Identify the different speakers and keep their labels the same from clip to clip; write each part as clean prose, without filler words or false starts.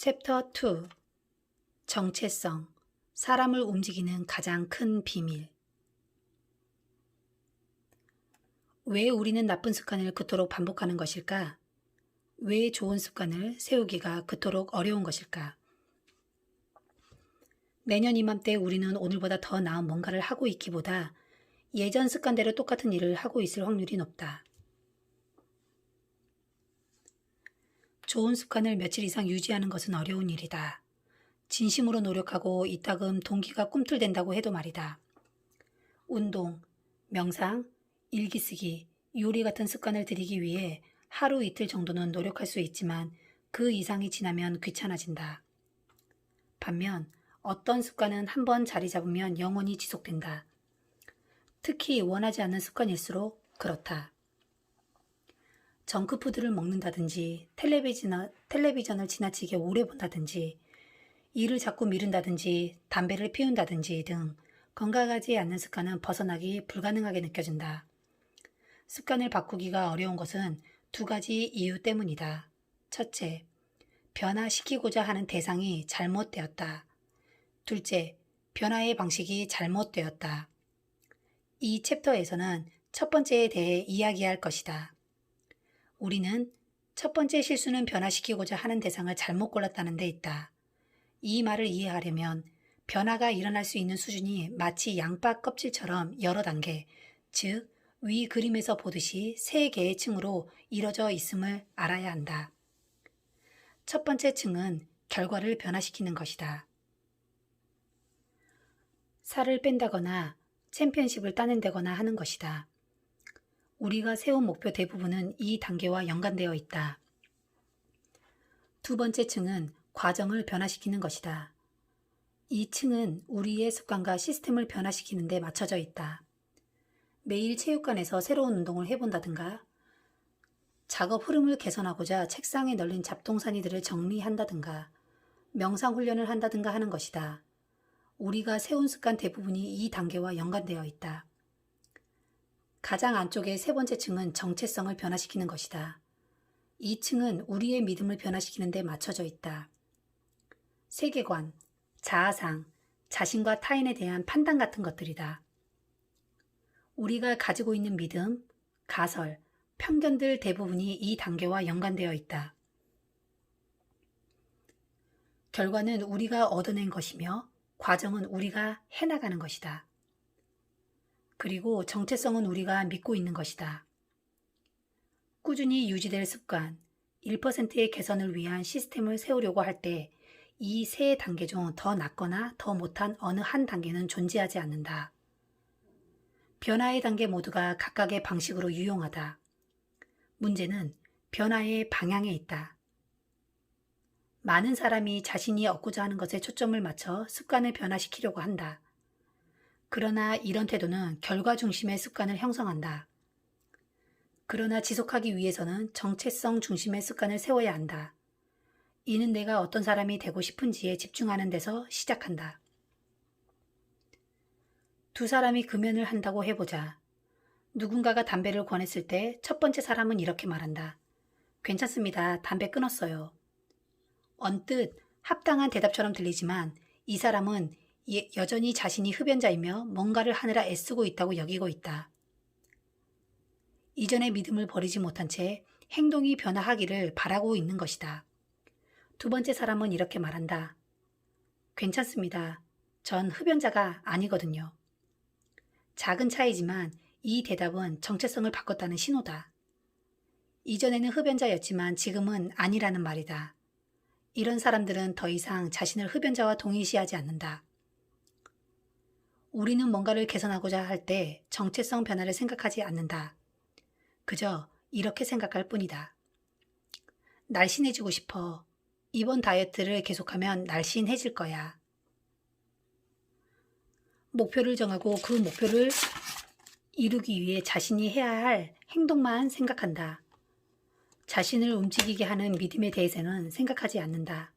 Speaker 1: 챕터 2 정체성, 사람을 움직이는 가장 큰 비밀. 왜 우리는 나쁜 습관을 그토록 반복하는 것일까? 왜 좋은 습관을 세우기가 그토록 어려운 것일까? 내년 이맘때 우리는 오늘보다 더 나은 뭔가를 하고 있기보다 예전 습관대로 똑같은 일을 하고 있을 확률이 높다. 좋은 습관을 며칠 이상 유지하는 것은 어려운 일이다. 진심으로 노력하고 이따금 동기가 꿈틀댄다고 해도 말이다. 운동, 명상, 일기 쓰기, 요리 같은 습관을 들이기 위해 하루 이틀 정도는 노력할 수 있지만 그 이상이 지나면 귀찮아진다. 반면 어떤 습관은 한번 자리 잡으면 영원히 지속된다. 특히 원하지 않는 습관일수록 그렇다. 정크푸드를 먹는다든지 텔레비전을 지나치게 오래 본다든지 일을 자꾸 미룬다든지 담배를 피운다든지 등 건강하지 않는 습관은 벗어나기 불가능하게 느껴진다. 습관을 바꾸기가 어려운 것은 두 가지 이유 때문이다. 첫째, 변화시키고자 하는 대상이 잘못되었다. 둘째, 변화의 방식이 잘못되었다. 이 챕터에서는 첫 번째에 대해 이야기할 것이다. 우리는 첫 번째 실수는 변화시키고자 하는 대상을 잘못 골랐다는 데 있다. 이 말을 이해하려면 변화가 일어날 수 있는 수준이 마치 양파 껍질처럼 여러 단계, 즉 위 그림에서 보듯이 세 개의 층으로 이뤄져 있음을 알아야 한다. 첫 번째 층은 결과를 변화시키는 것이다. 살을 뺀다거나 챔피언십을 따낸다거나 하는 것이다. 우리가 세운 목표 대부분은 이 단계와 연관되어 있다. 두 번째 층은 과정을 변화시키는 것이다. 이 층은 우리의 습관과 시스템을 변화시키는 데 맞춰져 있다. 매일 체육관에서 새로운 운동을 해본다든가, 작업 흐름을 개선하고자 책상에 널린 잡동사니들을 정리한다든가, 명상 훈련을 한다든가 하는 것이다. 우리가 세운 습관 대부분이 이 단계와 연관되어 있다. 가장 안쪽의 세 번째 층은 정체성을 변화시키는 것이다. 이 층은 우리의 믿음을 변화시키는 데 맞춰져 있다. 세계관, 자아상, 자신과 타인에 대한 판단 같은 것들이다. 우리가 가지고 있는 믿음, 가설, 편견들 대부분이 이 단계와 연관되어 있다. 결과는 우리가 얻어낸 것이며 과정은 우리가 해나가는 것이다. 그리고 정체성은 우리가 믿고 있는 것이다. 꾸준히 유지될 습관, 1%의 개선을 위한 시스템을 세우려고 할 때 이 세 단계 중 더 낫거나 더 못한 어느 한 단계는 존재하지 않는다. 변화의 단계 모두가 각각의 방식으로 유용하다. 문제는 변화의 방향에 있다. 많은 사람이 자신이 얻고자 하는 것에 초점을 맞춰 습관을 변화시키려고 한다. 그러나 이런 태도는 결과 중심의 습관을 형성한다. 그러나 지속하기 위해서는 정체성 중심의 습관을 세워야 한다. 이는 내가 어떤 사람이 되고 싶은지에 집중하는 데서 시작한다. 두 사람이 금연을 한다고 해보자. 누군가가 담배를 권했을 때 첫 번째 사람은 이렇게 말한다. 괜찮습니다. 담배 끊었어요. 언뜻 합당한 대답처럼 들리지만 이 사람은 여전히 자신이 흡연자이며 뭔가를 하느라 애쓰고 있다고 여기고 있다. 이전의 믿음을 버리지 못한 채 행동이 변화하기를 바라고 있는 것이다. 두 번째 사람은 이렇게 말한다. 괜찮습니다. 전 흡연자가 아니거든요. 작은 차이지만 이 대답은 정체성을 바꿨다는 신호다. 이전에는 흡연자였지만 지금은 아니라는 말이다. 이런 사람들은 더 이상 자신을 흡연자와 동일시하지 않는다. 우리는 뭔가를 개선하고자 할 때 정체성 변화를 생각하지 않는다. 그저 이렇게 생각할 뿐이다. 날씬해지고 싶어. 이번 다이어트를 계속하면 날씬해질 거야. 목표를 정하고 그 목표를 이루기 위해 자신이 해야 할 행동만 생각한다. 자신을 움직이게 하는 믿음에 대해서는 생각하지 않는다.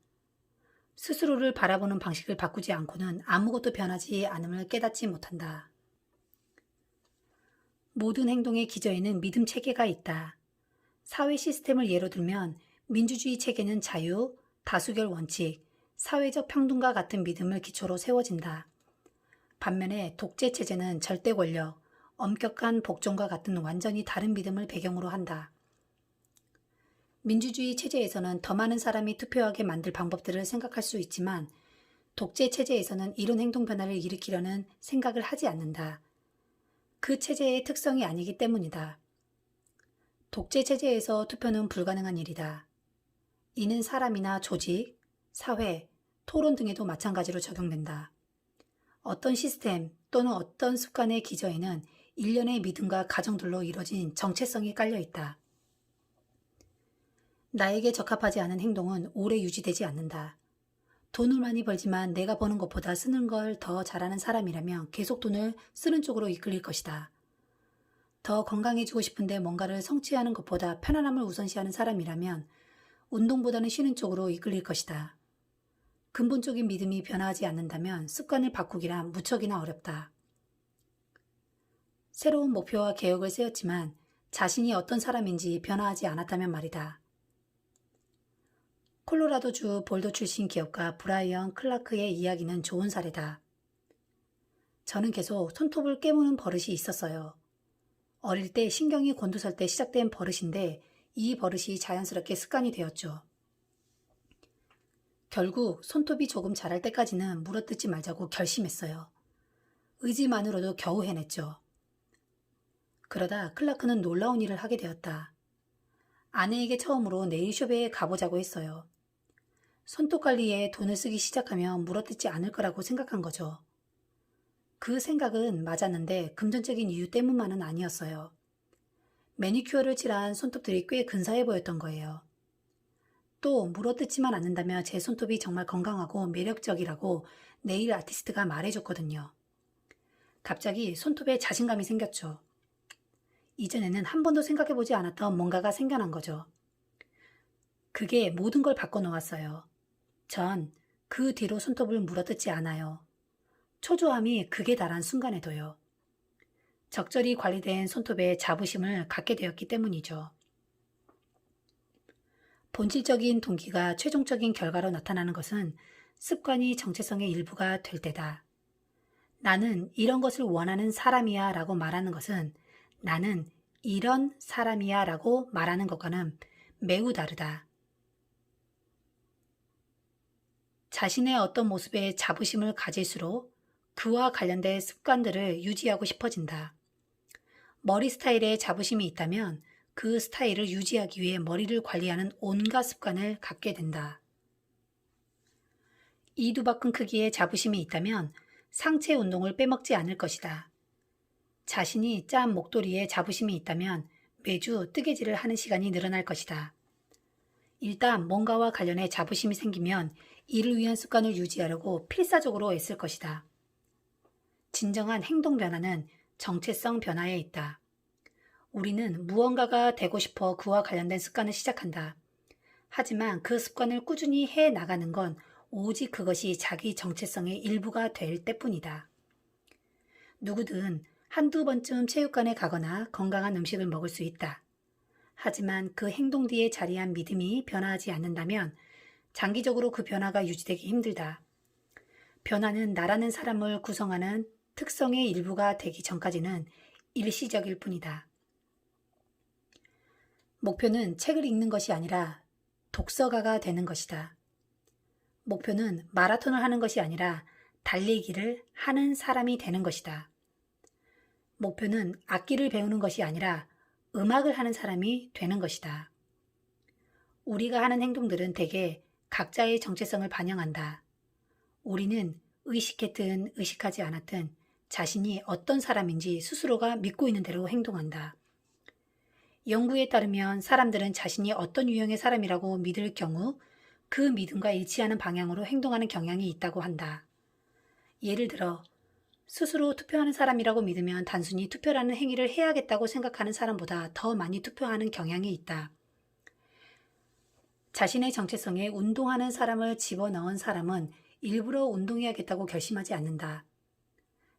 Speaker 1: 스스로를 바라보는 방식을 바꾸지 않고는 아무것도 변하지 않음을 깨닫지 못한다. 모든 행동의 기저에는 믿음 체계가 있다. 사회 시스템을 예로 들면 민주주의 체계는 자유, 다수결 원칙, 사회적 평등과 같은 믿음을 기초로 세워진다. 반면에 독재 체제는 절대 권력, 엄격한 복종과 같은 완전히 다른 믿음을 배경으로 한다. 민주주의 체제에서는 더 많은 사람이 투표하게 만들 방법들을 생각할 수 있지만 독재 체제에서는 이런 행동 변화를 일으키려는 생각을 하지 않는다. 그 체제의 특성이 아니기 때문이다. 독재 체제에서 투표는 불가능한 일이다. 이는 사람이나 조직, 사회, 토론 등에도 마찬가지로 적용된다. 어떤 시스템 또는 어떤 습관의 기저에는 일련의 믿음과 가정들로 이뤄진 정체성이 깔려 있다. 나에게 적합하지 않은 행동은 오래 유지되지 않는다. 돈을 많이 벌지만 내가 버는 것보다 쓰는 걸 더 잘하는 사람이라면 계속 돈을 쓰는 쪽으로 이끌릴 것이다. 더 건강해지고 싶은데 뭔가를 성취하는 것보다 편안함을 우선시하는 사람이라면 운동보다는 쉬는 쪽으로 이끌릴 것이다. 근본적인 믿음이 변화하지 않는다면 습관을 바꾸기란 무척이나 어렵다. 새로운 목표와 계획을 세웠지만 자신이 어떤 사람인지 변화하지 않았다면 말이다. 콜로라도주 볼더 출신 기업가 브라이언 클라크의 이야기는 좋은 사례다. 저는 계속 손톱을 깨무는 버릇이 있었어요. 어릴 때 신경이 곤두설 때 시작된 버릇인데 이 버릇이 자연스럽게 습관이 되었죠. 결국 손톱이 조금 자랄 때까지는 물어뜯지 말자고 결심했어요. 의지만으로도 겨우 해냈죠. 그러다 클라크는 놀라운 일을 하게 되었다. 아내에게 처음으로 네일숍에 가보자고 했어요. 손톱 관리에 돈을 쓰기 시작하면 물어뜯지 않을 거라고 생각한 거죠. 그 생각은 맞았는데 금전적인 이유 때문만은 아니었어요. 매니큐어를 칠한 손톱들이 꽤 근사해 보였던 거예요. 또 물어뜯지만 않는다면 제 손톱이 정말 건강하고 매력적이라고 네일 아티스트가 말해줬거든요. 갑자기 손톱에 자신감이 생겼죠. 이전에는 한 번도 생각해보지 않았던 뭔가가 생겨난 거죠. 그게 모든 걸 바꿔놓았어요. 전 그 뒤로 손톱을 물어뜯지 않아요. 초조함이 극에 달한 순간에도요. 적절히 관리된 손톱에 자부심을 갖게 되었기 때문이죠. 본질적인 동기가 최종적인 결과로 나타나는 것은 습관이 정체성의 일부가 될 때다. 나는 이런 것을 원하는 사람이야 라고 말하는 것은 나는 이런 사람이야 라고 말하는 것과는 매우 다르다. 자신의 어떤 모습에 자부심을 가질수록 그와 관련된 습관들을 유지하고 싶어진다. 머리 스타일에 자부심이 있다면 그 스타일을 유지하기 위해 머리를 관리하는 온갖 습관을 갖게 된다. 이두박근 크기의 자부심이 있다면 상체 운동을 빼먹지 않을 것이다. 자신이 짠 목도리에 자부심이 있다면 매주 뜨개질을 하는 시간이 늘어날 것이다. 일단 뭔가와 관련해 자부심이 생기면 이를 위한 습관을 유지하려고 필사적으로 애쓸 것이다. 진정한 행동 변화는 정체성 변화에 있다. 우리는 무언가가 되고 싶어 그와 관련된 습관을 시작한다. 하지만 그 습관을 꾸준히 해 나가는 건 오직 그것이 자기 정체성의 일부가 될 때뿐이다. 누구든 한두 번쯤 체육관에 가거나 건강한 음식을 먹을 수 있다. 하지만 그 행동 뒤에 자리한 믿음이 변화하지 않는다면 장기적으로 그 변화가 유지되기 힘들다. 변화는 나라는 사람을 구성하는 특성의 일부가 되기 전까지는 일시적일 뿐이다. 목표는 책을 읽는 것이 아니라 독서가가 되는 것이다. 목표는 마라톤을 하는 것이 아니라 달리기를 하는 사람이 되는 것이다. 목표는 악기를 배우는 것이 아니라 음악을 하는 사람이 되는 것이다. 우리가 하는 행동들은 대개 각자의 정체성을 반영한다. 우리는 의식했든 의식하지 않았든 자신이 어떤 사람인지 스스로가 믿고 있는 대로 행동한다. 연구에 따르면 사람들은 자신이 어떤 유형의 사람이라고 믿을 경우 그 믿음과 일치하는 방향으로 행동하는 경향이 있다고 한다. 예를 들어 스스로 투표하는 사람이라고 믿으면 단순히 투표라는 행위를 해야겠다고 생각하는 사람보다 더 많이 투표하는 경향이 있다. 자신의 정체성에 운동하는 사람을 집어넣은 사람은 일부러 운동해야겠다고 결심하지 않는다.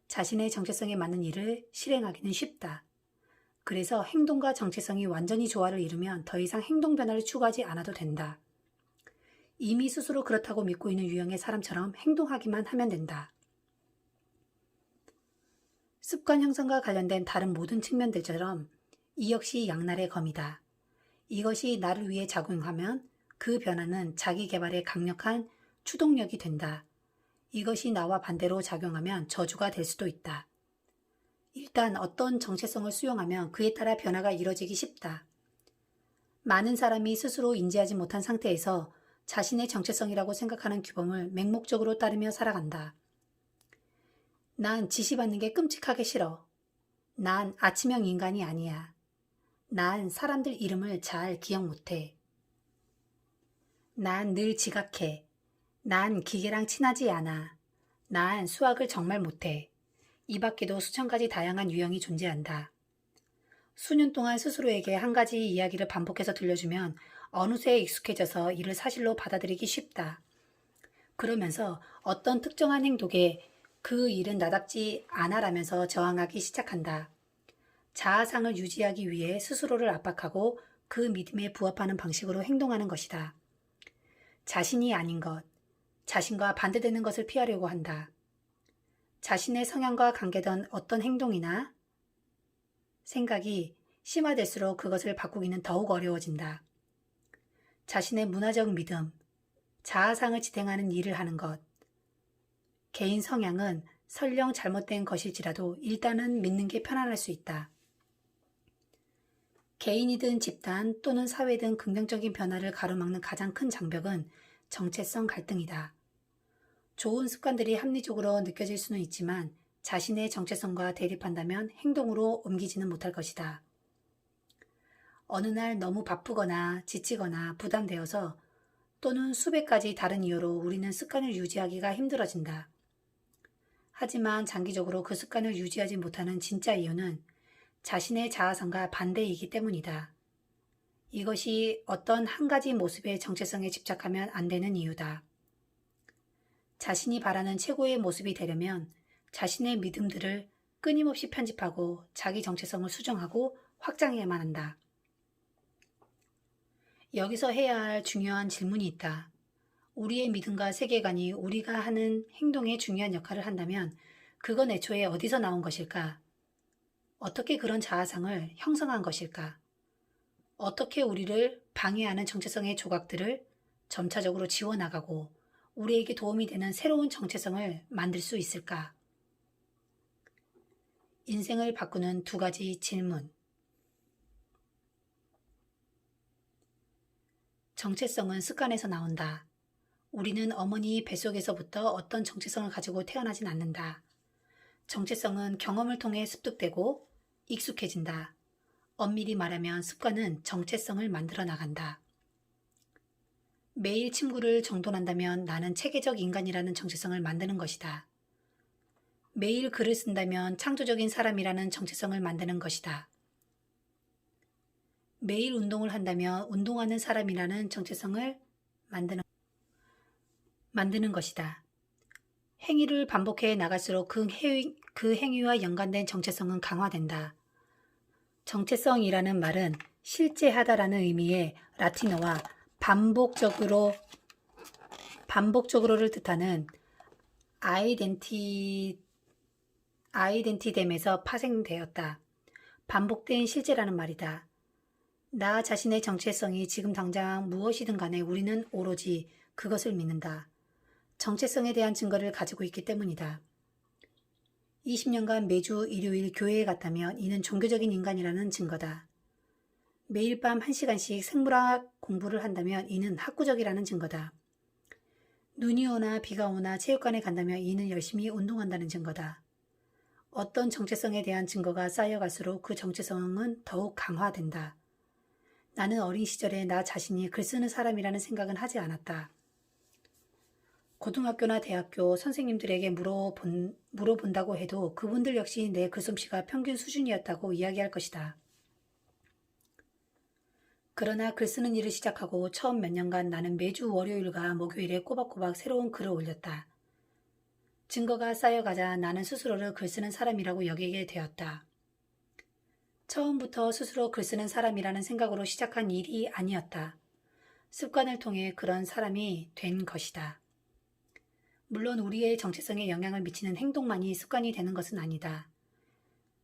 Speaker 1: 자신의 정체성에 맞는 일을 실행하기는 쉽다. 그래서 행동과 정체성이 완전히 조화를 이루면 더 이상 행동 변화를 추구하지 않아도 된다. 이미 스스로 그렇다고 믿고 있는 유형의 사람처럼 행동하기만 하면 된다. 습관 형성과 관련된 다른 모든 측면들처럼 이 역시 양날의 검이다. 이것이 나를 위해 작용하면 그 변화는 자기 개발에 강력한 추동력이 된다. 이것이 나와 반대로 작용하면 저주가 될 수도 있다. 일단 어떤 정체성을 수용하면 그에 따라 변화가 이뤄지기 쉽다. 많은 사람이 스스로 인지하지 못한 상태에서 자신의 정체성이라고 생각하는 규범을 맹목적으로 따르며 살아간다. 난 지시받는 게 끔찍하게 싫어. 난 아침형 인간이 아니야. 난 사람들 이름을 잘 기억 못해. 난 늘 지각해. 난 기계랑 친하지 않아. 난 수학을 정말 못해. 이 밖에도 수천 가지 다양한 유형이 존재한다. 수년 동안 스스로에게 한 가지 이야기를 반복해서 들려주면 어느새 익숙해져서 이를 사실로 받아들이기 쉽다. 그러면서 어떤 특정한 행동에 그 일은 나답지 않아라면서 저항하기 시작한다. 자아상을 유지하기 위해 스스로를 압박하고 그 믿음에 부합하는 방식으로 행동하는 것이다. 자신이 아닌 것, 자신과 반대되는 것을 피하려고 한다. 자신의 성향과 관계된 어떤 행동이나 생각이 심화될수록 그것을 바꾸기는 더욱 어려워진다. 자신의 문화적 믿음, 자아상을 지탱하는 일을 하는 것, 개인 성향은 설령 잘못된 것일지라도 일단은 믿는 게 편안할 수 있다. 개인이든 집단 또는 사회든 긍정적인 변화를 가로막는 가장 큰 장벽은 정체성 갈등이다. 좋은 습관들이 합리적으로 느껴질 수는 있지만 자신의 정체성과 대립한다면 행동으로 옮기지는 못할 것이다. 어느 날 너무 바쁘거나 지치거나 부담되어서 또는 수백 가지 다른 이유로 우리는 습관을 유지하기가 힘들어진다. 하지만 장기적으로 그 습관을 유지하지 못하는 진짜 이유는 자신의 자아상과 반대이기 때문이다. 이것이 어떤 한 가지 모습의 정체성에 집착하면 안 되는 이유다. 자신이 바라는 최고의 모습이 되려면 자신의 믿음들을 끊임없이 편집하고 자기 정체성을 수정하고 확장해야만 한다. 여기서 해야 할 중요한 질문이 있다. 우리의 믿음과 세계관이 우리가 하는 행동에 중요한 역할을 한다면 그건 애초에 어디서 나온 것일까? 어떻게 그런 자아상을 형성한 것일까? 어떻게 우리를 방해하는 정체성의 조각들을 점차적으로 지워나가고 우리에게 도움이 되는 새로운 정체성을 만들 수 있을까? 인생을 바꾸는 두 가지 질문. 정체성은 습관에서 나온다. 우리는 어머니 뱃속에서부터 어떤 정체성을 가지고 태어나진 않는다. 정체성은 경험을 통해 습득되고 익숙해진다. 엄밀히 말하면 습관은 정체성을 만들어 나간다. 매일 침구를 정돈한다면 나는 체계적 인간이라는 정체성을 만드는 것이다. 매일 글을 쓴다면 창조적인 사람이라는 정체성을 만드는 것이다. 매일 운동을 한다면 운동하는 사람이라는 정체성을 만드는 것이다. 행위를 반복해 나갈수록 그 행위와 연관된 정체성은 강화된다. 정체성이라는 말은 실제하다라는 의미의 라틴어와 반복적으로를 뜻하는 아이덴티뎀에서 파생되었다. 반복된 실제라는 말이다. 나 자신의 정체성이 지금 당장 무엇이든 간에 우리는 오로지 그것을 믿는다. 정체성에 대한 증거를 가지고 있기 때문이다. 20년간 매주 일요일 교회에 갔다면 이는 종교적인 인간이라는 증거다. 매일 밤 1시간씩 생물학 공부를 한다면 이는 학구적이라는 증거다. 눈이 오나 비가 오나 체육관에 간다면 이는 열심히 운동한다는 증거다. 어떤 정체성에 대한 증거가 쌓여갈수록 그 정체성은 더욱 강화된다. 나는 어린 시절에 나 자신이 글 쓰는 사람이라는 생각은 하지 않았다. 고등학교나 대학교 선생님들에게 물어본다고 해도 그분들 역시 내 글솜씨가 평균 수준이었다고 이야기할 것이다. 그러나 글 쓰는 일을 시작하고 처음 몇 년간 나는 매주 월요일과 목요일에 꼬박꼬박 새로운 글을 올렸다. 증거가 쌓여가자 나는 스스로를 글 쓰는 사람이라고 여기게 되었다. 처음부터 스스로 글 쓰는 사람이라는 생각으로 시작한 일이 아니었다. 습관을 통해 그런 사람이 된 것이다. 물론 우리의 정체성에 영향을 미치는 행동만이 습관이 되는 것은 아니다.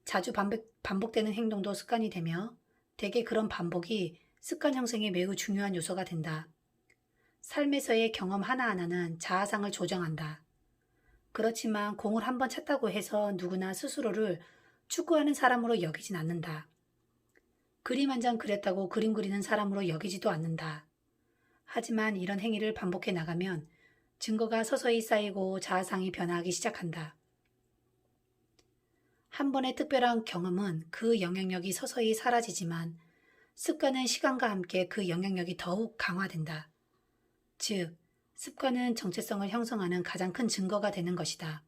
Speaker 1: 자주 반복되는 행동도 습관이 되며 대개 그런 반복이 습관 형성에 매우 중요한 요소가 된다. 삶에서의 경험 하나하나는 자아상을 조정한다. 그렇지만 공을 한번 찼다고 해서 누구나 스스로를 축구하는 사람으로 여기진 않는다. 그림 한 장 그렸다고 그림 그리는 사람으로 여기지도 않는다. 하지만 이런 행위를 반복해 나가면 증거가 서서히 쌓이고 자아상이 변화하기 시작한다. 한 번의 특별한 경험은 그 영향력이 서서히 사라지지만 습관은 시간과 함께 그 영향력이 더욱 강화된다. 즉, 습관은 정체성을 형성하는 가장 큰 증거가 되는 것이다.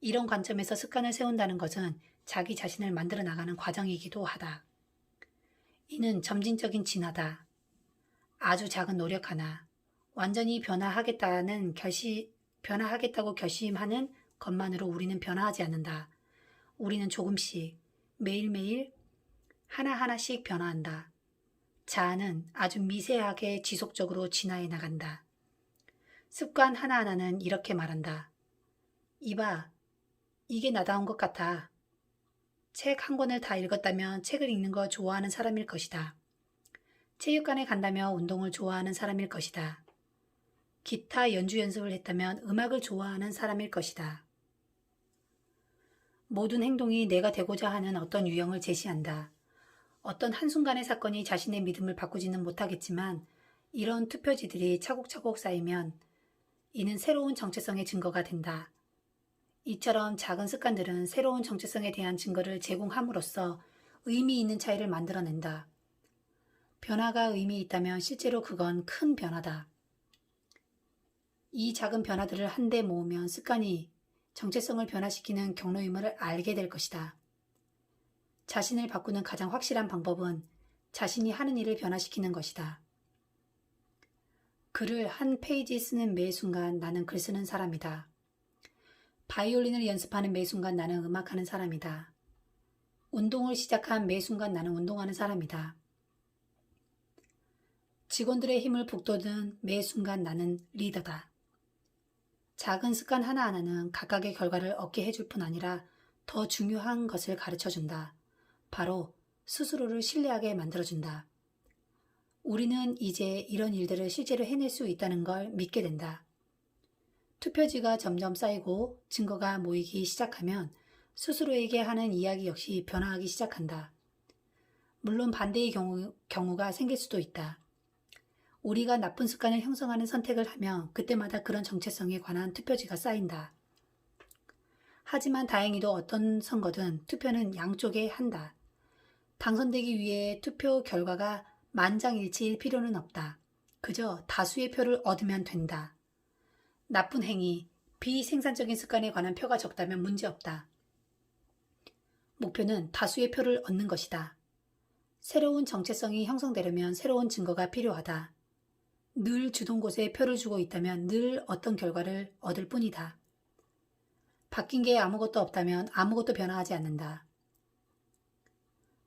Speaker 1: 이런 관점에서 습관을 세운다는 것은 자기 자신을 만들어 나가는 과정이기도 하다. 이는 점진적인 진화다. 아주 작은 노력 하나, 완전히 변화하겠다고 결심하는 것만으로 우리는 변화하지 않는다. 우리는 조금씩, 매일매일 하나하나씩 변화한다. 자아는 아주 미세하게 지속적으로 진화해 나간다. 습관 하나하나는 이렇게 말한다. 이봐, 이게 나다운 것 같아. 책 한 권을 다 읽었다면 책을 읽는 거 좋아하는 사람일 것이다. 체육관에 간다면 운동을 좋아하는 사람일 것이다. 기타 연주 연습을 했다면 음악을 좋아하는 사람일 것이다. 모든 행동이 내가 되고자 하는 어떤 유형을 제시한다. 어떤 한순간의 사건이 자신의 믿음을 바꾸지는 못하겠지만 이런 투표지들이 차곡차곡 쌓이면 이는 새로운 정체성의 증거가 된다. 이처럼 작은 습관들은 새로운 정체성에 대한 증거를 제공함으로써 의미 있는 차이를 만들어낸다. 변화가 의미 있다면 실제로 그건 큰 변화다. 이 작은 변화들을 한데 모으면 습관이 정체성을 변화시키는 경로임을 알게 될 것이다. 자신을 바꾸는 가장 확실한 방법은 자신이 하는 일을 변화시키는 것이다. 글을 한 페이지 쓰는 매 순간 나는 글 쓰는 사람이다. 바이올린을 연습하는 매 순간 나는 음악하는 사람이다. 운동을 시작한 매 순간 나는 운동하는 사람이다. 직원들의 힘을 북돋는 매 순간 나는 리더다. 작은 습관 하나하나는 각각의 결과를 얻게 해줄 뿐 아니라 더 중요한 것을 가르쳐준다. 바로 스스로를 신뢰하게 만들어준다. 우리는 이제 이런 일들을 실제로 해낼 수 있다는 걸 믿게 된다. 투표지가 점점 쌓이고 증거가 모이기 시작하면 스스로에게 하는 이야기 역시 변화하기 시작한다. 물론 반대의 경우가 생길 수도 있다. 우리가 나쁜 습관을 형성하는 선택을 하면 그때마다 그런 정체성에 관한 투표지가 쌓인다. 하지만 다행히도 어떤 선거든 투표는 양쪽에 한다. 당선되기 위해 투표 결과가 만장일치일 필요는 없다. 그저 다수의 표를 얻으면 된다. 나쁜 행위, 비생산적인 습관에 관한 표가 적다면 문제없다. 목표는 다수의 표를 얻는 것이다. 새로운 정체성이 형성되려면 새로운 증거가 필요하다. 늘 주던 곳에 표를 주고 있다면 늘 어떤 결과를 얻을 뿐이다. 바뀐 게 아무것도 없다면 아무것도 변화하지 않는다.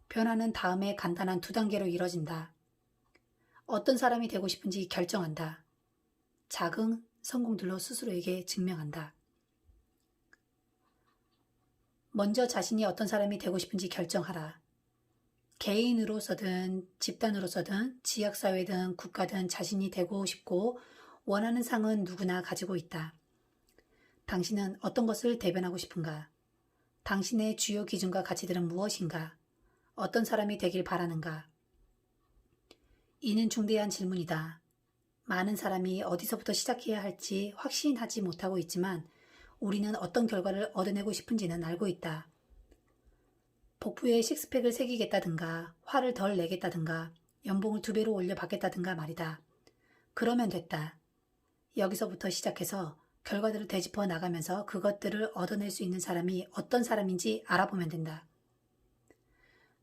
Speaker 1: 변화는 다음에 간단한 2단계로 이뤄진다. 어떤 사람이 되고 싶은지 결정한다. 작은 성공들로 스스로에게 증명한다. 먼저 자신이 어떤 사람이 되고 싶은지 결정하라. 개인으로서든 집단으로서든 지역사회든 국가든 자신이 되고 싶고 원하는 상은 누구나 가지고 있다. 당신은 어떤 것을 대변하고 싶은가? 당신의 주요 기준과 가치들은 무엇인가? 어떤 사람이 되길 바라는가? 이는 중대한 질문이다. 많은 사람이 어디서부터 시작해야 할지 확신하지 못하고 있지만 우리는 어떤 결과를 얻어내고 싶은지는 알고 있다. 복부에 식스팩을 새기겠다든가 화를 덜 내겠다든가 연봉을 2배로 올려 받겠다든가 말이다. 그러면 됐다. 여기서부터 시작해서 결과들을 되짚어 나가면서 그것들을 얻어낼 수 있는 사람이 어떤 사람인지 알아보면 된다.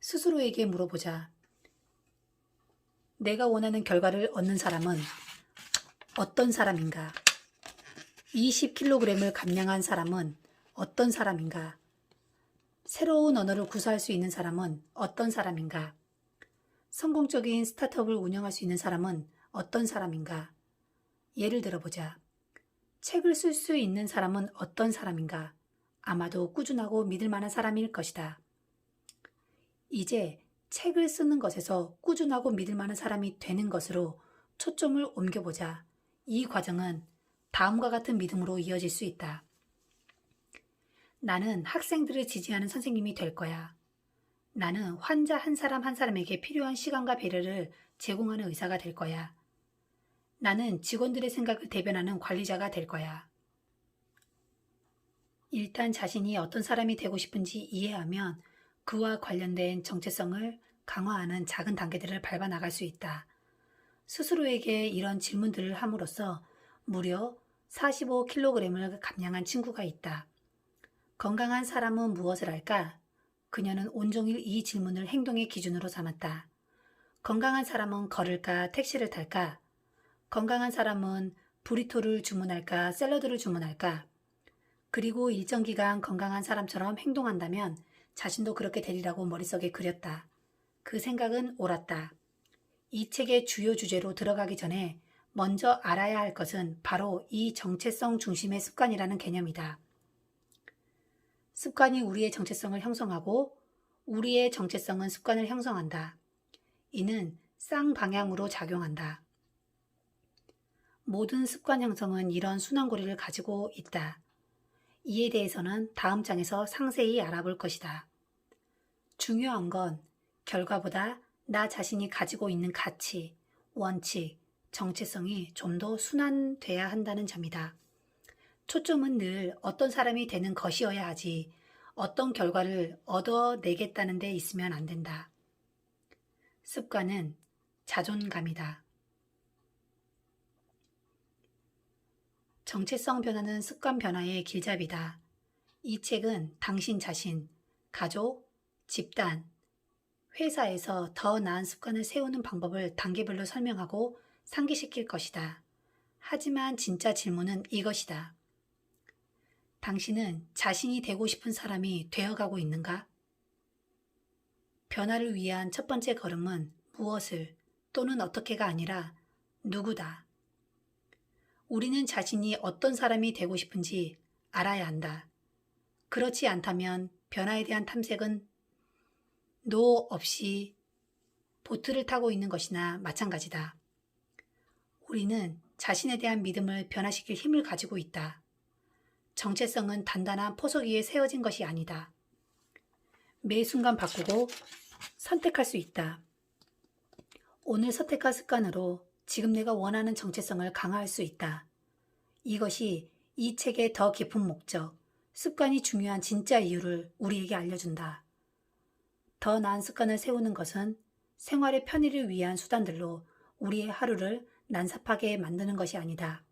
Speaker 1: 스스로에게 물어보자. 내가 원하는 결과를 얻는 사람은 어떤 사람인가? 20kg을 감량한 사람은 어떤 사람인가? 새로운 언어를 구사할 수 있는 사람은 어떤 사람인가? 성공적인 스타트업을 운영할 수 있는 사람은 어떤 사람인가? 예를 들어보자. 책을 쓸 수 있는 사람은 어떤 사람인가? 아마도 꾸준하고 믿을 만한 사람일 것이다. 이제 책을 쓰는 것에서 꾸준하고 믿을 만한 사람이 되는 것으로 초점을 옮겨보자. 이 과정은 다음과 같은 믿음으로 이어질 수 있다. 나는 학생들을 지지하는 선생님이 될 거야. 나는 환자 한 사람 한 사람에게 필요한 시간과 배려를 제공하는 의사가 될 거야. 나는 직원들의 생각을 대변하는 관리자가 될 거야. 일단 자신이 어떤 사람이 되고 싶은지 이해하면 그와 관련된 정체성을 강화하는 작은 단계들을 밟아 나갈 수 있다. 스스로에게 이런 질문들을 함으로써 무려 45kg을 감량한 친구가 있다. 건강한 사람은 무엇을 할까? 그녀는 온종일 이 질문을 행동의 기준으로 삼았다. 건강한 사람은 걸을까? 택시를 탈까? 건강한 사람은 브리토를 주문할까? 샐러드를 주문할까? 그리고 일정 기간 건강한 사람처럼 행동한다면 자신도 그렇게 되리라고 머릿속에 그렸다. 그 생각은 옳았다. 이 책의 주요 주제로 들어가기 전에 먼저 알아야 할 것은 바로 이 정체성 중심의 습관이라는 개념이다. 습관이 우리의 정체성을 형성하고 우리의 정체성은 습관을 형성한다. 이는 쌍방향으로 작용한다. 모든 습관 형성은 이런 순환고리를 가지고 있다. 이에 대해서는 다음 장에서 상세히 알아볼 것이다. 중요한 건 결과보다 나 자신이 가지고 있는 가치, 원칙, 정체성이 좀 더 순환돼야 한다는 점이다. 초점은 늘 어떤 사람이 되는 것이어야 하지 어떤 결과를 얻어내겠다는 데 있으면 안 된다. 습관은 자존감이다. 정체성 변화는 습관 변화의 길잡이다. 이 책은 당신 자신, 가족, 집단, 회사에서 더 나은 습관을 세우는 방법을 단계별로 설명하고 상기시킬 것이다. 하지만 진짜 질문은 이것이다. 당신은 자신이 되고 싶은 사람이 되어가고 있는가? 변화를 위한 첫 번째 걸음은 무엇을 또는 어떻게가 아니라 누구다. 우리는 자신이 어떤 사람이 되고 싶은지 알아야 한다. 그렇지 않다면 변화에 대한 탐색은 노 없이 보트를 타고 있는 것이나 마찬가지다. 우리는 자신에 대한 믿음을 변화시킬 힘을 가지고 있다. 정체성은 단단한 포석 위에 세워진 것이 아니다. 매 순간 바꾸고 선택할 수 있다. 오늘 선택한 습관으로 지금 내가 원하는 정체성을 강화할 수 있다. 이것이 이 책의 더 깊은 목적, 습관이 중요한 진짜 이유를 우리에게 알려준다. 더 나은 습관을 세우는 것은 생활의 편의를 위한 수단들로 우리의 하루를 난삽하게 만드는 것이 아니다.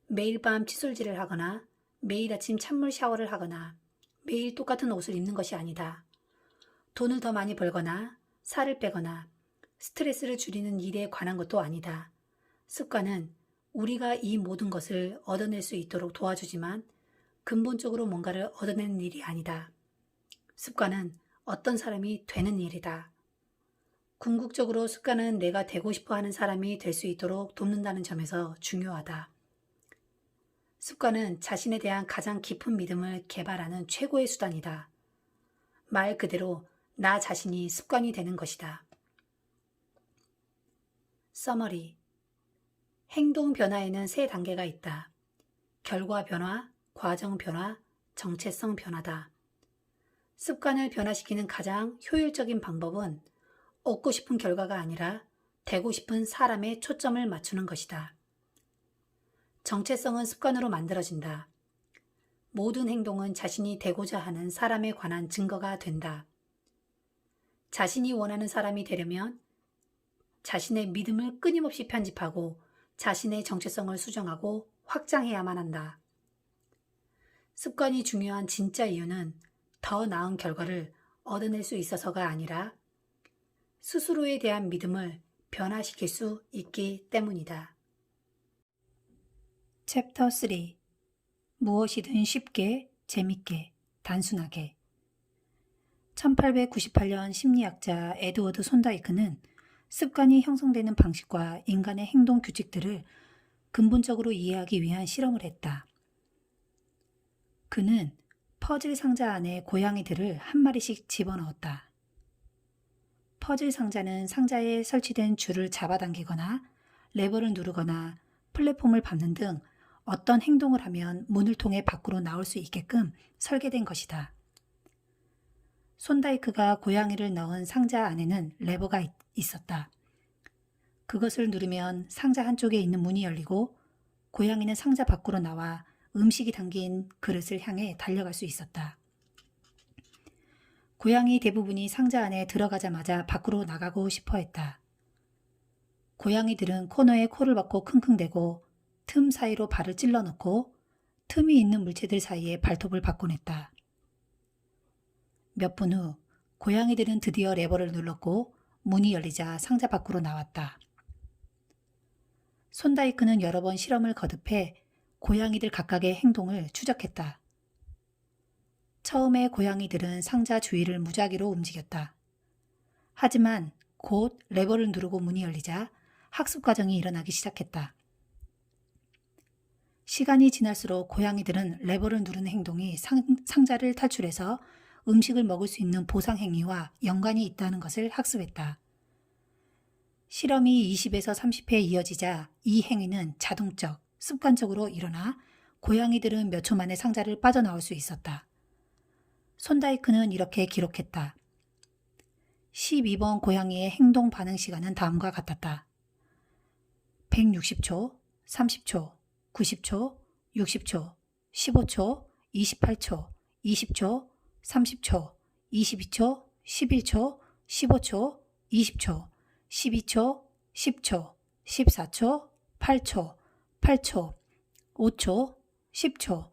Speaker 1: 매일 밤 칫솔질을 하거나 매일 아침 찬물 샤워를 하거나 매일 똑같은 옷을 입는 것이 아니다. 돈을 더 많이 벌거나 살을 빼거나 스트레스를 줄이는 일에 관한 것도 아니다. 습관은 우리가 이 모든 것을 얻어낼 수 있도록 도와주지만 근본적으로 뭔가를 얻어내는 일이 아니다. 습관은 어떤 사람이 되는 일이다. 궁극적으로 습관은 내가 되고 싶어 하는 사람이 될 수 있도록 돕는다는 점에서 중요하다. 습관은 자신에 대한 가장 깊은 믿음을 개발하는 최고의 수단이다. 말 그대로 나 자신이 습관이 되는 것이다. 서머리. 행동 변화에는 3단계가 있다. 결과 변화, 과정 변화, 정체성 변화다. 습관을 변화시키는 가장 효율적인 방법은 얻고 싶은 결과가 아니라 되고 싶은 사람에 초점을 맞추는 것이다. 정체성은 습관으로 만들어진다. 모든 행동은 자신이 되고자 하는 사람에 관한 증거가 된다. 자신이 원하는 사람이 되려면 자신의 믿음을 끊임없이 편집하고 자신의 정체성을 수정하고 확장해야만 한다. 습관이 중요한 진짜 이유는 더 나은 결과를 얻어낼 수 있어서가 아니라 스스로에 대한 믿음을 변화시킬 수 있기 때문이다. 챕터 3. 무엇이든 쉽게, 재밌게, 단순하게. 1898년 심리학자 에드워드 손다이크는 습관이 형성되는 방식과 인간의 행동 규칙들을 근본적으로 이해하기 위한 실험을 했다. 그는 퍼즐 상자 안에 고양이들을 한 마리씩 집어넣었다. 퍼즐 상자는 상자에 설치된 줄을 잡아당기거나 레버를 누르거나 플랫폼을 밟는 등 어떤 행동을 하면 문을 통해 밖으로 나올 수 있게끔 설계된 것이다. 손다이크가 고양이를 넣은 상자 안에는 레버가 있었다. 그것을 누르면 상자 한쪽에 있는 문이 열리고 고양이는 상자 밖으로 나와 음식이 담긴 그릇을 향해 달려갈 수 있었다. 고양이 대부분이 상자 안에 들어가자마자 밖으로 나가고 싶어 했다. 고양이들은 코너에 코를 박고 킁킁대고 틈 사이로 발을 찔러 넣고 틈이 있는 물체들 사이에 발톱을 받곤 했다. 몇 분 후 고양이들은 드디어 레버를 눌렀고 문이 열리자 상자 밖으로 나왔다. 손다이크는 여러 번 실험을 거듭해 고양이들 각각의 행동을 추적했다. 처음에 고양이들은 상자 주위를 무작위로 움직였다. 하지만 곧 레버를 누르고 문이 열리자 학습 과정이 일어나기 시작했다. 시간이 지날수록 고양이들은 레버를 누르는 행동이 상자를 탈출해서 음식을 먹을 수 있는 보상 행위와 연관이 있다는 것을 학습했다. 실험이 20에서 30회 이어지자 이 행위는 자동적, 습관적으로 일어나 고양이들은 몇 초 만에 상자를 빠져나올 수 있었다. 손다이크는 이렇게 기록했다. 12번 고양이의 행동 반응 시간은 다음과 같았다. 160초, 30초, 90초, 60초, 15초, 28초, 20초, 30초, 22초, 11초, 15초, 20초, 12초, 10초, 14초, 8초, 8초, 5초, 10초,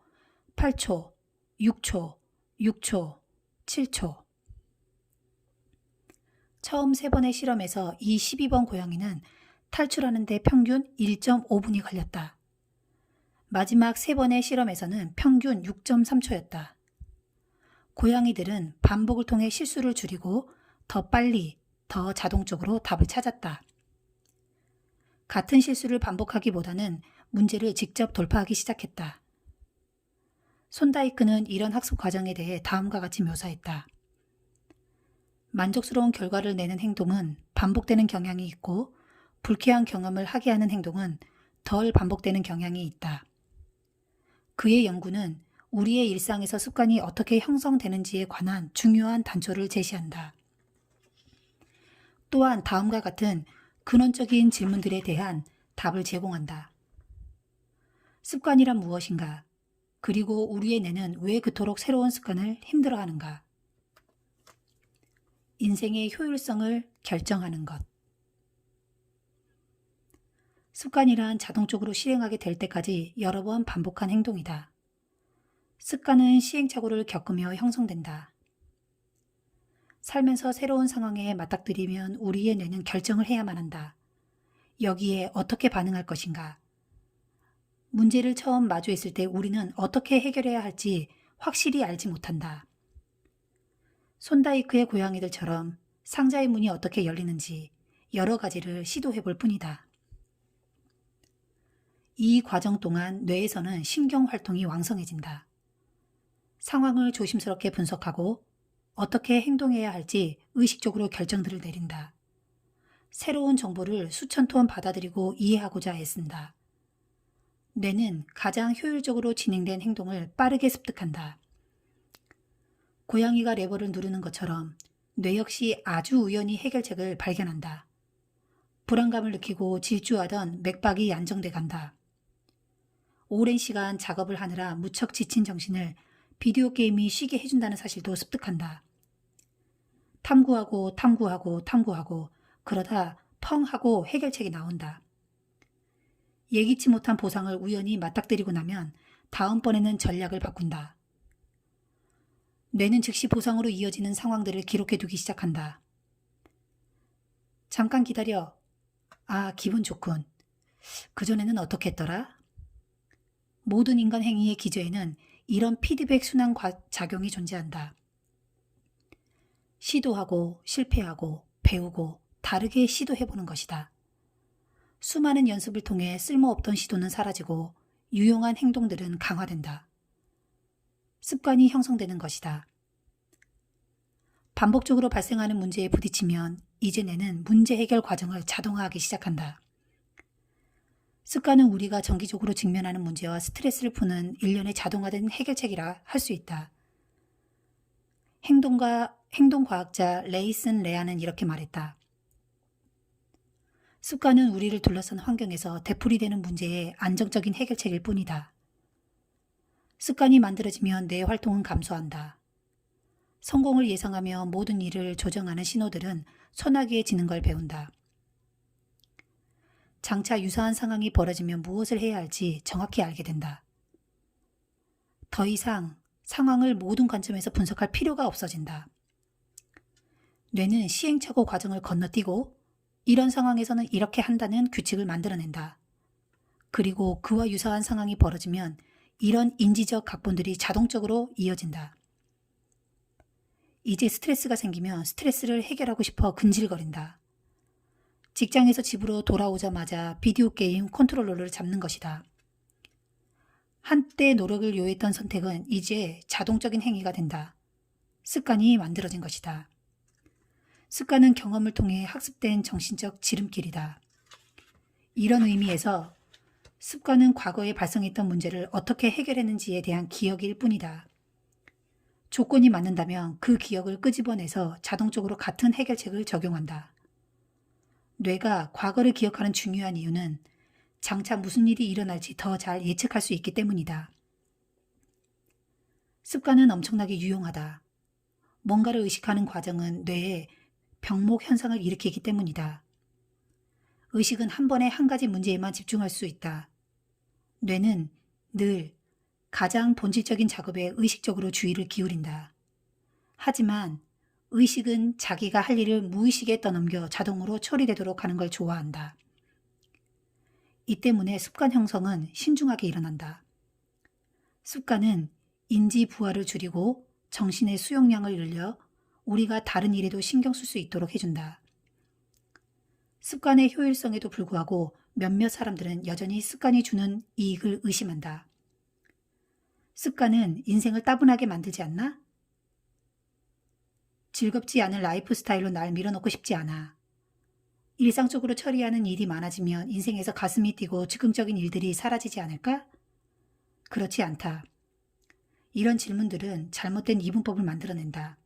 Speaker 1: 8초, 6초, 6초, 7초. 처음 3번의 실험에서 이 12번 고양이는 탈출하는 데 평균 1.5분이 걸렸다. 마지막 3번의 실험에서는 평균 6.3초였다. 고양이들은 반복을 통해 실수를 줄이고 더 빨리, 더 자동적으로 답을 찾았다. 같은 실수를 반복하기보다는 문제를 직접 돌파하기 시작했다. 손다이크는 이런 학습 과정에 대해 다음과 같이 묘사했다. 만족스러운 결과를 내는 행동은 반복되는 경향이 있고 불쾌한 경험을 하게 하는 행동은 덜 반복되는 경향이 있다. 그의 연구는 우리의 일상에서 습관이 어떻게 형성되는지에 관한 중요한 단초를 제시한다. 또한 다음과 같은 근원적인 질문들에 대한 답을 제공한다. 습관이란 무엇인가? 그리고 우리의 뇌는 왜 그토록 새로운 습관을 힘들어하는가? 인생의 효율성을 결정하는 것. 습관이란 자동적으로 실행하게 될 때까지 여러 번 반복한 행동이다. 습관은 시행착오를 겪으며 형성된다. 살면서 새로운 상황에 맞닥뜨리면 우리의 뇌는 결정을 해야만 한다. 여기에 어떻게 반응할 것인가? 문제를 처음 마주했을 때 우리는 어떻게 해결해야 할지 확실히 알지 못한다. 손다이크의 고양이들처럼 상자의 문이 어떻게 열리는지 여러 가지를 시도해 볼 뿐이다. 이 과정 동안 뇌에서는 신경 활동이 왕성해진다. 상황을 조심스럽게 분석하고 어떻게 행동해야 할지 의식적으로 결정들을 내린다. 새로운 정보를 수천 톤 받아들이고 이해하고자 애쓴다. 뇌는 가장 효율적으로 진행된 행동을 빠르게 습득한다. 고양이가 레버를 누르는 것처럼 뇌 역시 아주 우연히 해결책을 발견한다. 불안감을 느끼고 질주하던 맥박이 안정돼 간다. 오랜 시간 작업을 하느라 무척 지친 정신을 비디오 게임이 쉬게 해준다는 사실도 습득한다. 탐구하고 탐구하고 탐구하고 그러다 펑 하고 해결책이 나온다. 예기치 못한 보상을 우연히 맞닥뜨리고 나면 다음번에는 전략을 바꾼다. 뇌는 즉시 보상으로 이어지는 상황들을 기록해두기 시작한다. 잠깐 기다려. 아, 기분 좋군. 그전에는 어떻게 했더라? 모든 인간 행위의 기저에는 이런 피드백 순환 작용이 존재한다. 시도하고 실패하고 배우고 다르게 시도해보는 것이다. 수많은 연습을 통해 쓸모없던 시도는 사라지고 유용한 행동들은 강화된다. 습관이 형성되는 것이다. 반복적으로 발생하는 문제에 부딪히면 이제 내는 문제 해결 과정을 자동화하기 시작한다. 습관은 우리가 정기적으로 직면하는 문제와 스트레스를 푸는 일련의 자동화된 해결책이라 할 수 있다. 행동과학자 레이슨 레아는 이렇게 말했다. 습관은 우리를 둘러싼 환경에서 되풀이되는 문제의 안정적인 해결책일 뿐이다. 습관이 만들어지면 뇌 활동은 감소한다. 성공을 예상하며 모든 일을 조정하는 신호들은 소나기해지는 걸 배운다. 장차 유사한 상황이 벌어지면 무엇을 해야 할지 정확히 알게 된다. 더 이상 상황을 모든 관점에서 분석할 필요가 없어진다. 뇌는 시행착오 과정을 건너뛰고 이런 상황에서는 이렇게 한다는 규칙을 만들어낸다. 그리고 그와 유사한 상황이 벌어지면 이런 인지적 각본들이 자동적으로 이어진다. 이제 스트레스가 생기면 스트레스를 해결하고 싶어 근질거린다. 직장에서 집으로 돌아오자마자 비디오 게임 컨트롤러를 잡는 것이다. 한때 노력을 요했던 선택은 이제 자동적인 행위가 된다. 습관이 만들어진 것이다. 습관은 경험을 통해 학습된 정신적 지름길이다. 이런 의미에서 습관은 과거에 발생했던 문제를 어떻게 해결했는지에 대한 기억일 뿐이다. 조건이 맞는다면 그 기억을 끄집어내서 자동적으로 같은 해결책을 적용한다. 뇌가 과거를 기억하는 중요한 이유는 장차 무슨 일이 일어날지 더 잘 예측할 수 있기 때문이다. 습관은 엄청나게 유용하다. 뭔가를 의식하는 과정은 뇌에 병목 현상을 일으키기 때문이다. 의식은 한 번에 한 가지 문제에만 집중할 수 있다. 뇌는 늘 가장 본질적인 작업에 의식적으로 주의를 기울인다. 하지만 의식은 자기가 할 일을 무의식에 떠넘겨 자동으로 처리되도록 하는 걸 좋아한다. 이 때문에 습관 형성은 신중하게 일어난다. 습관은 인지 부하를 줄이고 정신의 수용량을 늘려 우리가 다른 일에도 신경 쓸 수 있도록 해준다. 습관의 효율성에도 불구하고 몇몇 사람들은 여전히 습관이 주는 이익을 의심한다. 습관은 인생을 따분하게 만들지 않나? 즐겁지 않은 라이프 스타일로 날 밀어넣고 싶지 않아. 일상적으로 처리하는 일이 많아지면 인생에서 가슴이 뛰고 즉흥적인 일들이 사라지지 않을까? 그렇지 않다. 이런 질문들은 잘못된 이분법을 만들어낸다.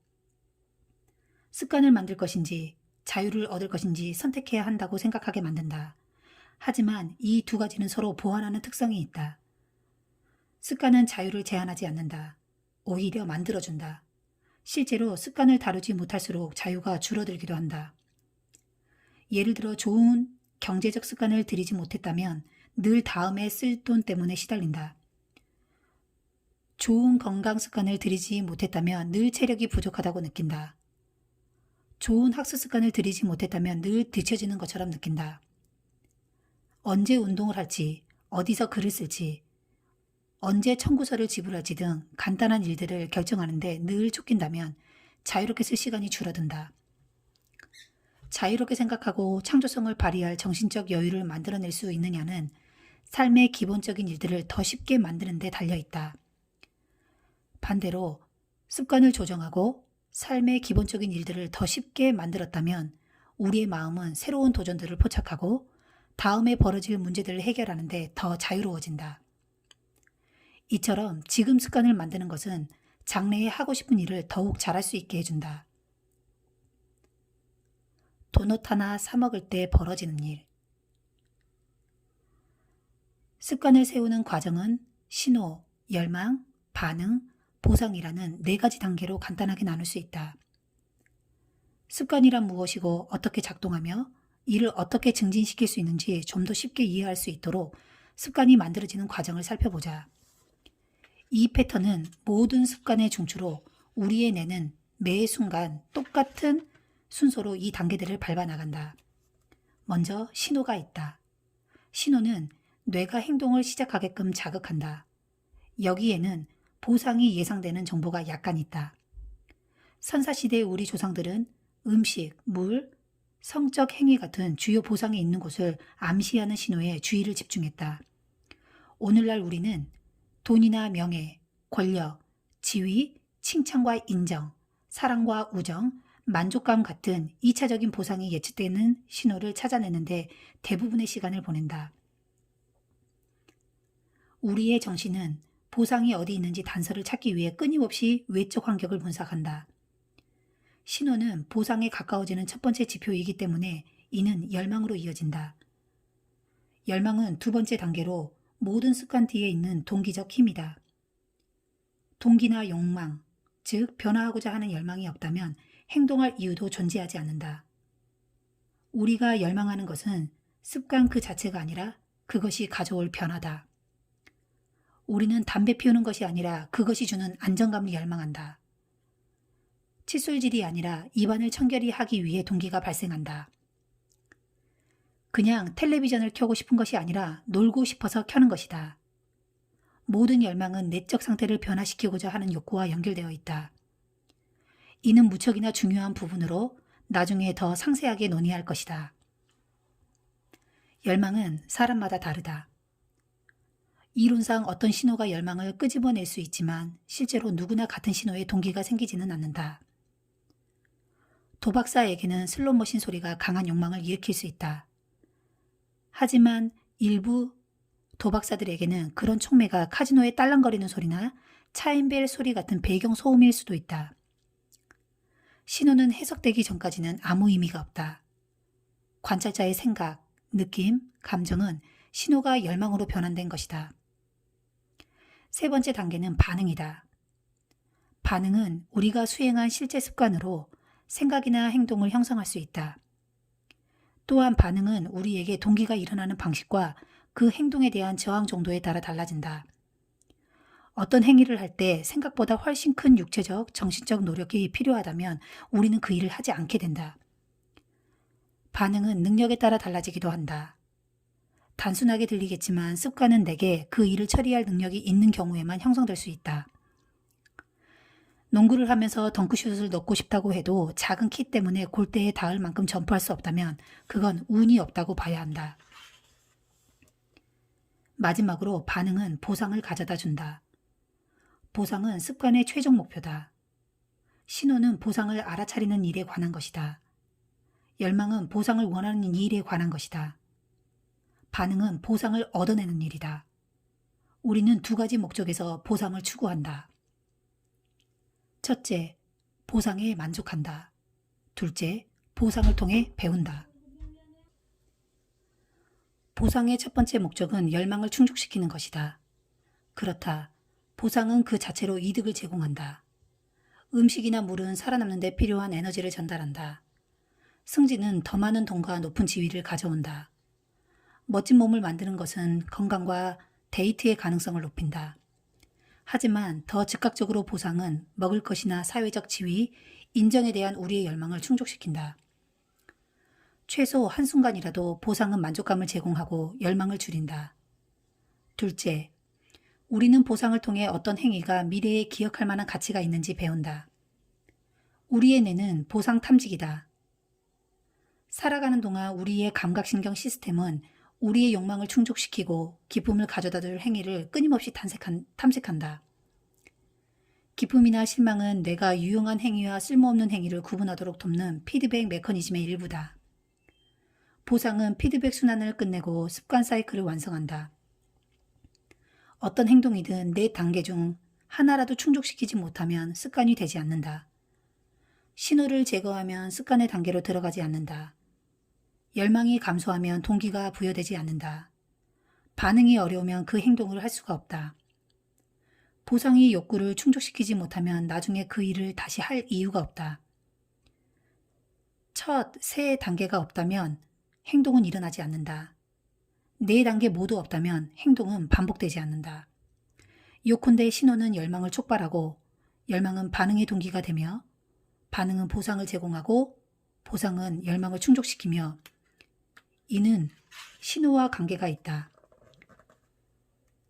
Speaker 1: 습관을 만들 것인지 자유를 얻을 것인지 선택해야 한다고 생각하게 만든다. 하지만 이 두 가지는 서로 보완하는 특성이 있다. 습관은 자유를 제한하지 않는다. 오히려 만들어준다. 실제로 습관을 다루지 못할수록 자유가 줄어들기도 한다. 예를 들어 좋은 경제적 습관을 들이지 못했다면 늘 다음에 쓸 돈 때문에 시달린다. 좋은 건강 습관을 들이지 못했다면 늘 체력이 부족하다고 느낀다. 좋은 학습 습관을 들이지 못했다면 늘 뒤처지는 것처럼 느낀다. 언제 운동을 할지, 어디서 글을 쓸지, 언제 청구서를 지불할지 등 간단한 일들을 결정하는데 늘 쫓긴다면 자유롭게 쓸 시간이 줄어든다. 자유롭게 생각하고 창조성을 발휘할 정신적 여유를 만들어낼 수 있느냐는 삶의 기본적인 일들을 더 쉽게 만드는 데 달려있다. 반대로 습관을 조정하고 삶의 기본적인 일들을 더 쉽게 만들었다면 우리의 마음은 새로운 도전들을 포착하고 다음에 벌어질 문제들을 해결하는 데 더 자유로워진다. 이처럼 지금 습관을 만드는 것은 장래에 하고 싶은 일을 더욱 잘할 수 있게 해준다. 도넛 하나 사 먹을 때 벌어지는 일. 습관을 세우는 과정은 신호, 열망, 반응, 보상이라는 4가지 단계로 간단하게 나눌 수 있다. 습관이란 무엇이고 어떻게 작동하며 이를 어떻게 증진시킬 수 있는지 좀 더 쉽게 이해할 수 있도록 습관이 만들어지는 과정을 살펴보자. 이 패턴은 모든 습관의 중추로 우리의 뇌는 매 순간 똑같은 순서로 이 단계들을 밟아나간다. 먼저 신호가 있다. 신호는 뇌가 행동을 시작하게끔 자극한다. 여기에는 보상이 예상되는 정보가 약간 있다. 선사시대의 우리 조상들은 음식, 물, 성적 행위 같은 주요 보상이 있는 곳을 암시하는 신호에 주의를 집중했다. 오늘날 우리는 돈이나 명예, 권력, 지위, 칭찬과 인정, 사랑과 우정, 만족감 같은 2차적인 보상이 예측되는 신호를 찾아내는데 대부분의 시간을 보낸다. 우리의 정신은 보상이 어디 있는지 단서를 찾기 위해 끊임없이 외적 환경을 분석한다. 신호는 보상에 가까워지는 첫 번째 지표이기 때문에 이는 열망으로 이어진다. 열망은 두 번째 단계로 모든 습관 뒤에 있는 동기적 힘이다. 동기나 욕망, 즉 변화하고자 하는 열망이 없다면 행동할 이유도 존재하지 않는다. 우리가 열망하는 것은 습관 그 자체가 아니라 그것이 가져올 변화다. 우리는 담배 피우는 것이 아니라 그것이 주는 안정감을 열망한다. 칫솔질이 아니라 입안을 청결히 하기 위해 동기가 발생한다. 그냥 텔레비전을 켜고 싶은 것이 아니라 놀고 싶어서 켜는 것이다. 모든 열망은 내적 상태를 변화시키고자 하는 욕구와 연결되어 있다. 이는 무척이나 중요한 부분으로 나중에 더 상세하게 논의할 것이다. 열망은 사람마다 다르다. 이론상 어떤 신호가 열망을 끄집어낼 수 있지만 실제로 누구나 같은 신호에 동기가 생기지는 않는다. 도박사에게는 슬롯머신 소리가 강한 욕망을 일으킬 수 있다. 하지만 일부 도박사들에게는 그런 촉매가 카지노의 딸랑거리는 소리나 차인벨 소리 같은 배경 소음일 수도 있다. 신호는 해석되기 전까지는 아무 의미가 없다. 관찰자의 생각, 느낌, 감정은 신호가 열망으로 변환된 것이다. 세 번째 단계는 반응이다. 반응은 우리가 수행한 실제 습관으로 생각이나 행동을 형성할 수 있다. 또한 반응은 우리에게 동기가 일어나는 방식과 그 행동에 대한 저항 정도에 따라 달라진다. 어떤 행위를 할 때 생각보다 훨씬 큰 육체적, 정신적 노력이 필요하다면 우리는 그 일을 하지 않게 된다. 반응은 능력에 따라 달라지기도 한다. 단순하게 들리겠지만 습관은 내게 그 일을 처리할 능력이 있는 경우에만 형성될 수 있다. 농구를 하면서 덩크슛을 넣고 싶다고 해도 작은 키 때문에 골대에 닿을 만큼 점프할 수 없다면 그건 운이 없다고 봐야 한다. 마지막으로 반응은 보상을 가져다 준다. 보상은 습관의 최종 목표다. 신호는 보상을 알아차리는 일에 관한 것이다. 열망은 보상을 원하는 일에 관한 것이다. 반응은 보상을 얻어내는 일이다. 우리는 두 가지 목적에서 보상을 추구한다. 첫째, 보상에 만족한다. 둘째, 보상을 통해 배운다. 보상의 첫 번째 목적은 열망을 충족시키는 것이다. 그렇다. 보상은 그 자체로 이득을 제공한다. 음식이나 물은 살아남는 데 필요한 에너지를 전달한다. 승진은 더 많은 돈과 높은 지위를 가져온다. 멋진 몸을 만드는 것은 건강과 데이트의 가능성을 높인다. 하지만 더 즉각적으로 보상은 먹을 것이나 사회적 지위, 인정에 대한 우리의 열망을 충족시킨다. 최소 한순간이라도 보상은 만족감을 제공하고 열망을 줄인다. 둘째, 우리는 보상을 통해 어떤 행위가 미래에 기억할 만한 가치가 있는지 배운다. 우리의 뇌는 보상 탐지기다. 살아가는 동안 우리의 감각신경 시스템은 우리의 욕망을 충족시키고 기쁨을 가져다 줄 행위를 끊임없이 탐색한다. 기쁨이나 실망은 뇌가 유용한 행위와 쓸모없는 행위를 구분하도록 돕는 피드백 메커니즘의 일부다. 보상은 피드백 순환을 끝내고 습관 사이클을 완성한다. 어떤 행동이든 네 단계 중 하나라도 충족시키지 못하면 습관이 되지 않는다. 신호를 제거하면 습관의 단계로 들어가지 않는다. 열망이 감소하면 동기가 부여되지 않는다. 반응이 어려우면 그 행동을 할 수가 없다. 보상이 욕구를 충족시키지 못하면 나중에 그 일을 다시 할 이유가 없다. 첫 세 단계가 없다면 행동은 일어나지 않는다. 네 단계 모두 없다면 행동은 반복되지 않는다. 요컨대 신호는 열망을 촉발하고 열망은 반응의 동기가 되며 반응은 보상을 제공하고 보상은 열망을 충족시키며 이는 신호와 관계가 있다.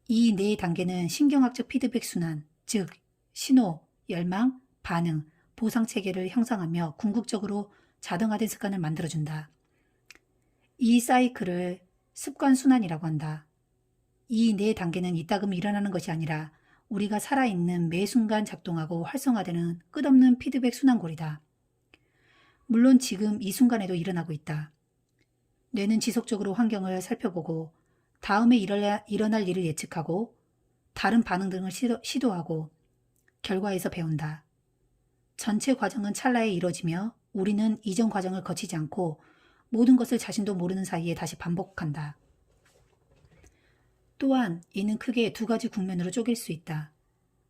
Speaker 1: 이 네 단계는 신경학적 피드백 순환, 즉 신호, 열망, 반응, 보상 체계를 형성하며 궁극적으로 자동화된 습관을 만들어준다. 이 사이클을 습관 순환이라고 한다. 이 네 단계는 이따금 일어나는 것이 아니라 우리가 살아있는 매 순간 작동하고 활성화되는 끝없는 피드백 순환고리다. 물론 지금 이 순간에도 일어나고 있다. 뇌는 지속적으로 환경을 살펴보고 다음에 일어날 일을 예측하고 다른 반응 등을 시도하고 결과에서 배운다. 전체 과정은 찰나에 이뤄지며 우리는 이전 과정을 거치지 않고 모든 것을 자신도 모르는 사이에 다시 반복한다. 또한 이는 크게 두 가지 국면으로 쪼갤 수 있다.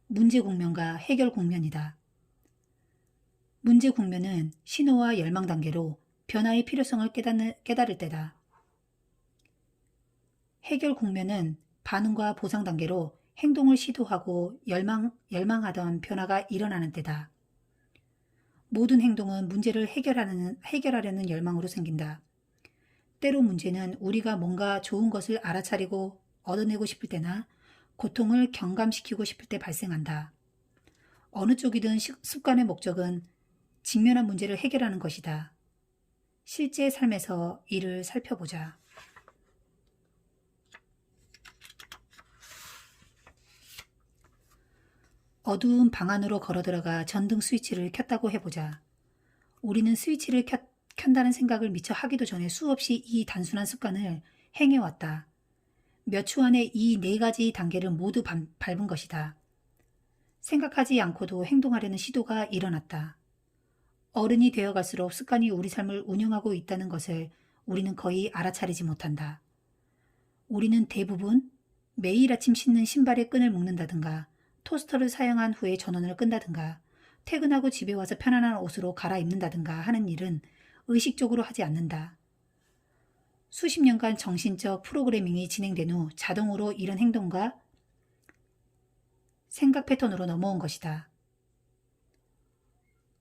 Speaker 1: 문제 국면과 해결 국면이다. 문제 국면은 신호와 열망 단계로 변화의 필요성을 깨달을 때다. 해결 국면은 반응과 보상 단계로 행동을 시도하고 열망하던 변화가 일어나는 때다. 모든 행동은 문제를 해결하려는 열망으로 생긴다. 때로 문제는 우리가 뭔가 좋은 것을 알아차리고 얻어내고 싶을 때나 고통을 경감시키고 싶을 때 발생한다. 어느 쪽이든 습관의 목적은 직면한 문제를 해결하는 것이다. 실제 삶에서 이를 살펴보자. 어두운 방 안으로 걸어들어가 전등 스위치를 켰다고 해보자. 우리는 스위치를 켠다는 생각을 미처 하기도 전에 수없이 이 단순한 습관을 행해왔다. 몇 초 안에 이 네 가지 단계를 모두 밟은 것이다. 생각하지 않고도 행동하려는 시도가 일어났다. 어른이 되어갈수록 습관이 우리 삶을 운영하고 있다는 것을 우리는 거의 알아차리지 못한다. 우리는 대부분 매일 아침 신는 신발의 끈을 묶는다든가 토스터를 사용한 후에 전원을 끈다든가 퇴근하고 집에 와서 편안한 옷으로 갈아입는다든가 하는 일은 의식적으로 하지 않는다. 수십 년간 정신적 프로그래밍이 진행된 후 자동으로 이런 행동과 생각 패턴으로 넘어온 것이다.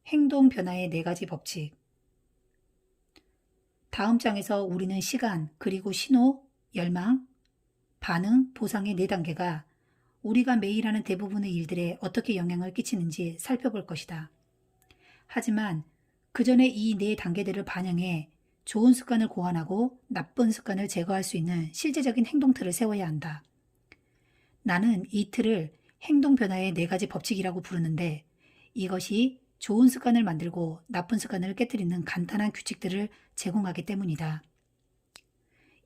Speaker 1: 행동 변화의 네 가지 법칙. 다음 장에서 우리는 시간, 그리고 신호, 열망, 반응, 보상의 네 단계가 우리가 매일 하는 대부분의 일들에 어떻게 영향을 끼치는지 살펴볼 것이다. 하지만 그 전에 이 네 단계들을 반영해 좋은 습관을 고안하고 나쁜 습관을 제거할 수 있는 실제적인 행동 틀을 세워야 한다. 나는 이 틀을 행동 변화의 네 가지 법칙이라고 부르는데 이것이 좋은 습관을 만들고 나쁜 습관을 깨뜨리는 간단한 규칙들을 제공하기 때문이다.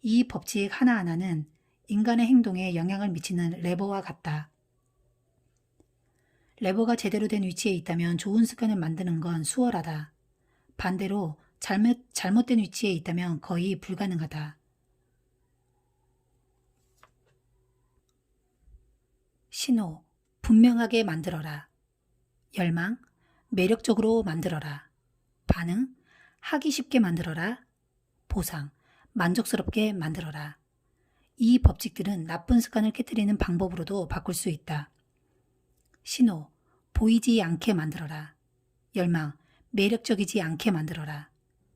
Speaker 1: 이 법칙 하나하나는 인간의 행동에 영향을 미치는 레버와 같다. 레버가 제대로 된 위치에 있다면 좋은 습관을 만드는 건 수월하다. 반대로 잘못된 위치에 있다면 거의 불가능하다. 신호, 분명하게 만들어라. 열망, 매력적으로 만들어라. 반응, 하기 쉽게 만들어라. 보상, 만족스럽게 만들어라. 이 법칙들은 나쁜 습관을 깨뜨리는 방법으로도 바꿀 수 있다. 신호, 보이지 않게 만들어라. 열망, 매력적이지 않게 만들어라.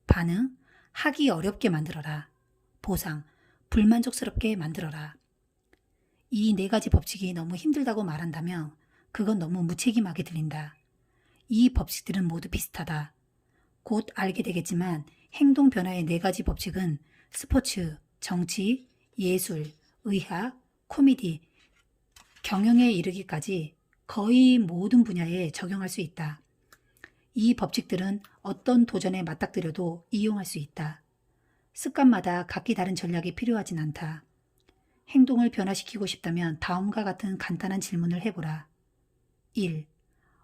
Speaker 1: 반응, 하기 어렵게 만들어라. 보상, 불만족스럽게 만들어라. 이 네 가지 법칙이 너무 힘들다고 말한다면 그건 너무 무책임하게 들린다. 이 법칙들은 모두 비슷하다. 곧 알게 되겠지만 행동 변화의 네 가지 법칙은 스포츠, 정치, 예술, 의학, 코미디, 경영에 이르기까지 거의 모든 분야에 적용할 수 있다. 이 법칙들은 어떤 도전에 맞닥뜨려도 이용할 수 있다. 습관마다 각기 다른 전략이 필요하진 않다. 행동을 변화시키고 싶다면 다음과 같은 간단한 질문을 해보라. 1.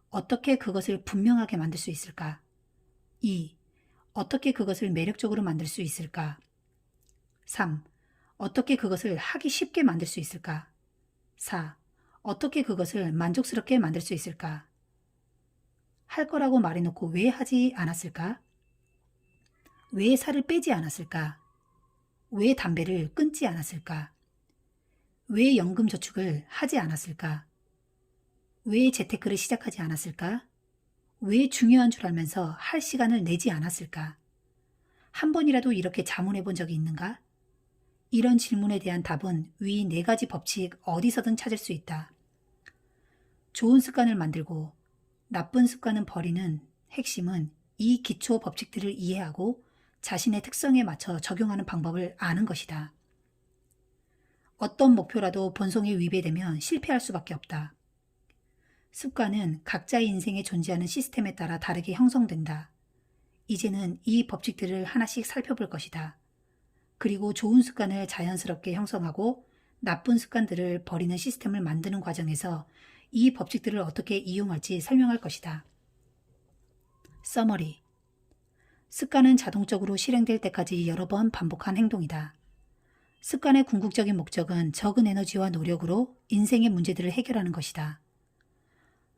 Speaker 1: 어떻게 그것을 분명하게 만들 수 있을까? 2. 어떻게 그것을 매력적으로 만들 수 있을까? 3. 어떻게 그것을 하기 쉽게 만들 수 있을까? 4. 어떻게 그것을 만족스럽게 만들 수 있을까? 할 거라고 말해놓고 왜 하지 않았을까? 왜 살을 빼지 않았을까? 왜 담배를 끊지 않았을까? 왜 연금저축을 하지 않았을까? 왜 재테크를 시작하지 않았을까? 왜 중요한 줄 알면서 할 시간을 내지 않았을까? 한 번이라도 이렇게 자문해 본 적이 있는가? 이런 질문에 대한 답은 위 네 가지 법칙 어디서든 찾을 수 있다. 좋은 습관을 만들고 나쁜 습관은 버리는 핵심은 이 기초 법칙들을 이해하고 자신의 특성에 맞춰 적용하는 방법을 아는 것이다. 어떤 목표라도 본성에 위배되면 실패할 수밖에 없다. 습관은 각자의 인생에 존재하는 시스템에 따라 다르게 형성된다. 이제는 이 법칙들을 하나씩 살펴볼 것이다. 그리고 좋은 습관을 자연스럽게 형성하고 나쁜 습관들을 버리는 시스템을 만드는 과정에서 이 법칙들을 어떻게 이용할지 설명할 것이다. 서머리. 습관은 자동적으로 실행될 때까지 여러 번 반복한 행동이다. 습관의 궁극적인 목적은 적은 에너지와 노력으로 인생의 문제들을 해결하는 것이다.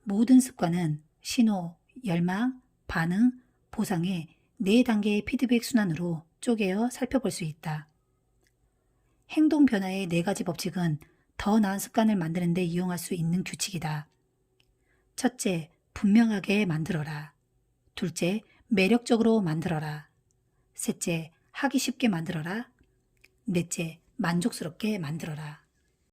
Speaker 1: 모든 습관은 신호, 열망, 반응, 보상의 4단계의 피드백 순환으로 쪼개어 살펴볼 수 있다. 행동 변화의 4가지 법칙은 더 나은 습관을 만드는 데 이용할 수 있는 규칙이다. 첫째, 분명하게 만들어라. 둘째, 매력적으로 만들어라. 셋째, 하기 쉽게 만들어라. 넷째, 만족스럽게 만들어라.